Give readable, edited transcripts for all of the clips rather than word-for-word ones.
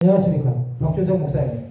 안녕하십니까. 박준성 목사입니다.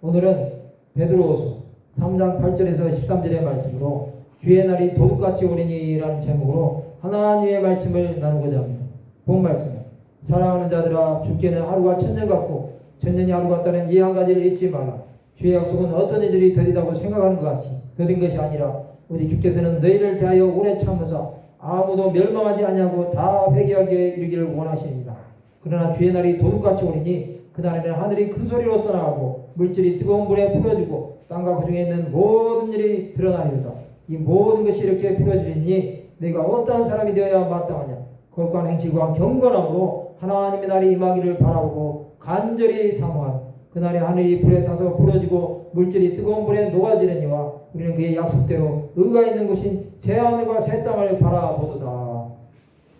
오늘은 베드로후서 3장 8절에서 13절의 말씀으로 주의 날이 도둑같이 오리니라는 제목으로 하나님의 말씀을 나누고자 합니다. 본 말씀은 사랑하는 자들아 주께는 하루가 천년 같고 천년이 하루 같다는 이 한 가지를 잊지 말라. 주의 약속은 어떤 이들이 더디다고 생각하는 것 같이 더딘 것이 아니라 오직 주께서는 너희를 대하여 오래 참으사 아무도 멸망하지 아니하고 다 회개하게 이르기를 원하시니라. 그러나 주의 날이 도둑같이 오리니 그날에는 하늘이 큰 소리로 떠나가고 물질이 뜨거운 불에 풀어지고 땅과 그 중에 있는 모든 일이 드러나리로다. 이 모든 것이 이렇게 풀어지니 너희가 어떠한 사람이 되어야 마땅하냐. 거룩한 행실과 경건함으로 하나님의 날이 임하기를 바라보고 간절히 사모하라. 그날에 하늘이 불에 타서 풀어지고 물질이 뜨거운 불에 녹아지려니와 우리는 그의 약속대로 의가 있는 곳인 새 하늘과 새 땅을 바라보도다.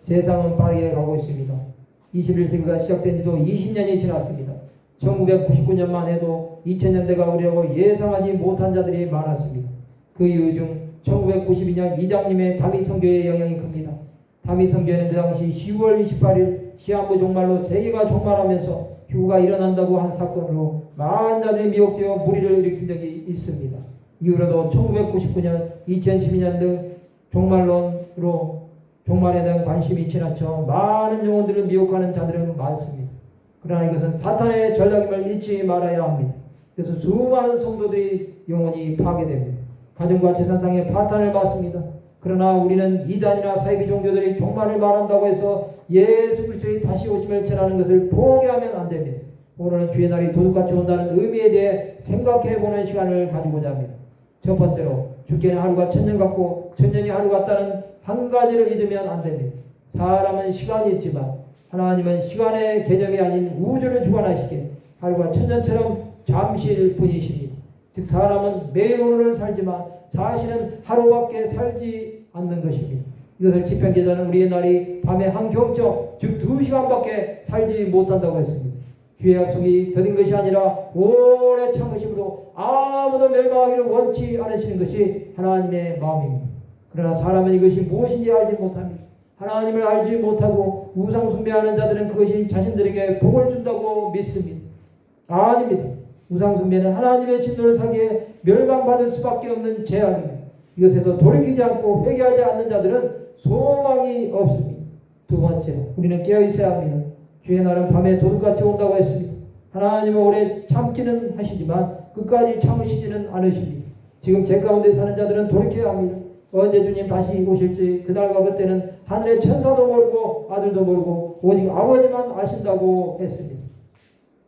세상은 빠르게 가고 있습니다. 21세기가 시작된 지도 20년이 지났습니다. 1999년만 해도 2000년대가 오리라고 예상하지 못한 자들이 많았습니다. 그 이유 중 1992년 이장님의 다윗 선교의 영향이 큽니다. 다윗 선교회는 그 당시 10월 28일 시한부 종말로 세계가 종말하면서 휴가 일어난다고 한 사건으로 많은 자들이 미혹되어 무리를 일으킨 적이 있습니다. 이후로도 1999년, 2012년 등 종말론으로 종말에 대한 관심이 지나쳐 많은 영혼들을 미혹하는 자들은 많습니다. 그러나 이것은 사탄의 전략임을 잊지 말아야 합니다. 그래서 수많은 성도들이 영혼이 파괴됩니다. 가정과 재산상의 파탄을 받습니다. 그러나 우리는 이단이나 사이비 종교들이 종말을 말한다고 해서 예수 그리스도의 다시 오심을 전하는 것을 포기하면 안 됩니다. 오늘은 주의 날이 도둑같이 온다는 의미에 대해 생각해보는 시간을 가지고자 합니다. 첫 번째로 주께는 하루가 천년 같고 천년이 하루 같다는 한 가지를 잊으면 안 됩니다. 사람은 시간이 있지만 하나님은 시간의 개념이 아닌 우주를 주관하시기에 하루가 천년처럼 잠시일 뿐이십니다. 즉 사람은 매일 오늘을 살지만 사실은 하루밖에 살지 않는 것입니다. 이것을 시편 기자는 우리의 날이 밤에 한 경적 즉 2시간밖에 살지 못한다고 했습니다. 주의 약속이 더딘 것이 아니라 오래 참으심으로 아무도 멸망하기를 원치 않으시는 것이 하나님의 마음입니다. 그러나 사람은 이것이 무엇인지 알지 못합니다. 하나님을 알지 못하고 우상 숭배하는 자들은 그것이 자신들에게 복을 준다고 믿습니다. 아닙니다. 우상 숭배는 하나님의 진노를 사기에 멸망받을 수밖에 없는 재앙입니다. 이것에서 돌이키지 않고 회개하지 않는 자들은 소망이 없습니다. 두 번째로 우리는 깨어 있어야 합니다. 주의 날은 밤에 도둑같이 온다고 했습니다. 하나님은 오래 참기는 하시지만 끝까지 참으시지는 않으십니다. 지금 제 가운데 사는 자들은 돌이켜야 합니다. 언제 주님 다시 오실지 그날과 그때는 하늘의 천사도 모르고 아들도 모르고 오직 아버지만 아신다고 했습니다.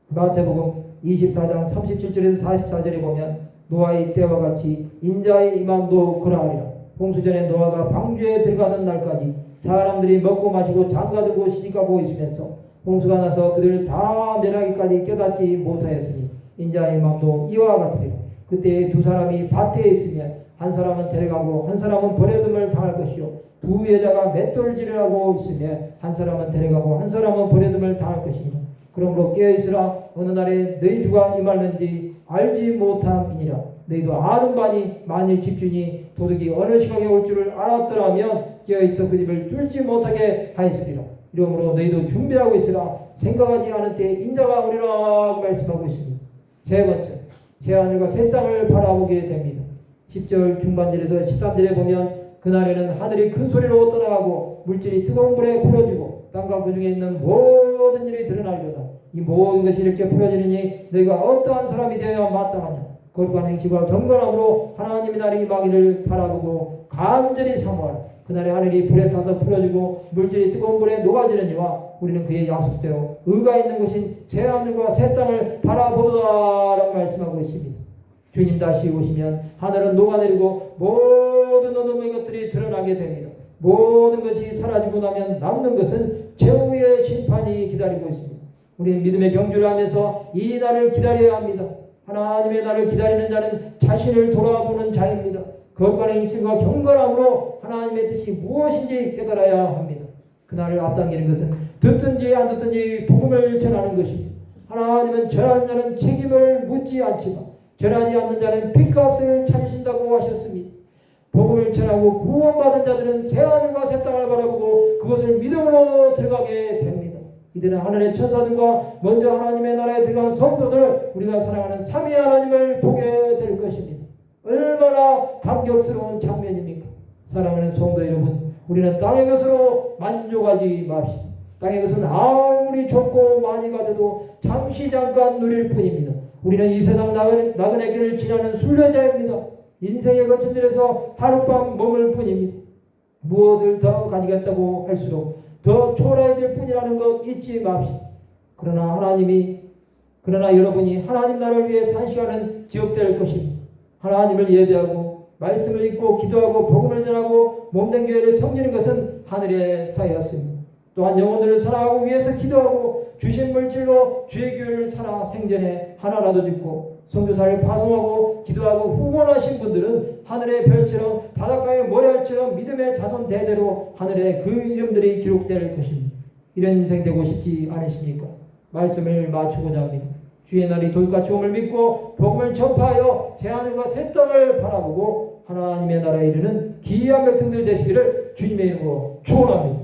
마태복음 24장 37절에서 44절에 보면 노아의 때와 같이 인자의 임함도 그러하리라. 홍수전에 노아가 방주에 들어가던 날까지 사람들이 먹고 마시고 장가들고 시집가고 있으면서 홍수가 나서 그들을 다 멸하기까지 깨닫지 못하였으니 인자의 임함도 이와 같으리라. 그때 두 사람이 밭에 있으면 한 사람은 데려가고 한 사람은 버려둠을 당할 것이요 두 여자가 맷돌질을 하고 있으면 한 사람은 데려가고 한 사람은 버려둠을 당할 것이니라. 그러므로 깨어있으라. 어느 날에 너희 주가 임할는지 알지 못함이니라. 너희도 아는 바니 만일 집주인이 도둑이 어느 시각에 올 줄을 알았더라면 깨어있어 그 집을 뚫지 못하게 하였으리라. 이러므로 너희도 준비하고 있으라. 생각하지 않은 때에 인자가 오리라 말씀하고 있습니다. 세 번째, 새 하늘과 새 땅을 바라보게 됩니다. 10절 중반절에서 13절에 보면 그날에는 하늘이 큰 소리로 떠나가고 물질이 뜨거운 불에 풀어지고 땅과 그 중에 있는 모든 일이 드러나리로다. 이 모든 것이 이렇게 풀어지느니 너희가 어떠한 사람이 되어야 마땅하냐. 거룩한 행실과 경건함으로 하나님의 날이 임하기를 바라보고 간절히 사모하라. 그날에 하늘이 불에 타서 풀어지고 물질이 뜨거운 불에 녹아지느니와 우리는 그의 약속대로 의가 있는 곳인 새 하늘과 새 땅을 바라보도다라고 말씀하고 있습니다. 주님 다시 오시면 하늘은 녹아내리고 모든 어둠의 것들이 드러나게 됩니다. 모든 것이 사라지고 나면 남는 것은 최후의 심판이 기다리고 있습니다. 우리는 믿음의 경주를 하면서 이 날을 기다려야 합니다. 하나님의 날을 기다리는 자는 자신을 돌아보는 자입니다. 거룩한 행실과 경건함으로 하나님의 뜻이 무엇인지 깨달아야 합니다. 그날을 앞당기는 것은 듣든지 안 듣든지 복음을 전하는 것입니다. 하나님은 전하는 자는 책임을 묻지 않지만 전하지 않는 자는 핏값을 찾으신다고 하셨습니다. 복음을 전하고 구원받은 자들은 새 하늘과 새 땅을 바라보고 그것을 믿음으로 들어가게 됩니다. 이들은 하늘의 천사들과 먼저 하나님의 나라에 들어간 성도들, 우리가 사랑하는 삼위 하나님을 보게 될 것입니다. 얼마나 감격스러운 장면입니까? 사랑하는 성도 여러분, 우리는 땅의 것으로 만족하지 맙시다. 땅의 것은 아무리 좋고 많이 가져도 잠시 잠깐 누릴 뿐입니다. 우리는 이 세상 나그네 길을 지나는 순례자입니다. 인생의 거친 길에서 하룻밤 머물 뿐입니다. 무엇을 더 가지겠다고 할수록 더 초라해질 뿐이라는 것 잊지 맙시다. 그러나 여러분이 하나님 나라를 위해 산 시간은 기억될 것입니다. 하나님을 예배하고 말씀을 읽고 기도하고 복음을 전하고 몸된 교회를 섬기는 것은 하늘의 사였습니다. 또한 영혼들을 사랑하고 위해서 기도하고 주신 물질로 주의 교회를 살아 생전에 하나라도 짓고 선교사를 파송하고 기도하고 후원하신 분들은 하늘의 별처럼 바닷가의 모래알처럼 믿음의 자손 대대로 하늘에 그 이름들이 기록될 것입니다. 이런 인생 되고 싶지 않으십니까? 말씀을 마치고자 합니다. 주의 날이 돌같이 옴을 믿고 복음을 전파하여 새하늘과 새 땅을 바라보고 하나님의 나라에 이르는 기이한 백성들 되시기를 주님의 이름으로 축원합니다.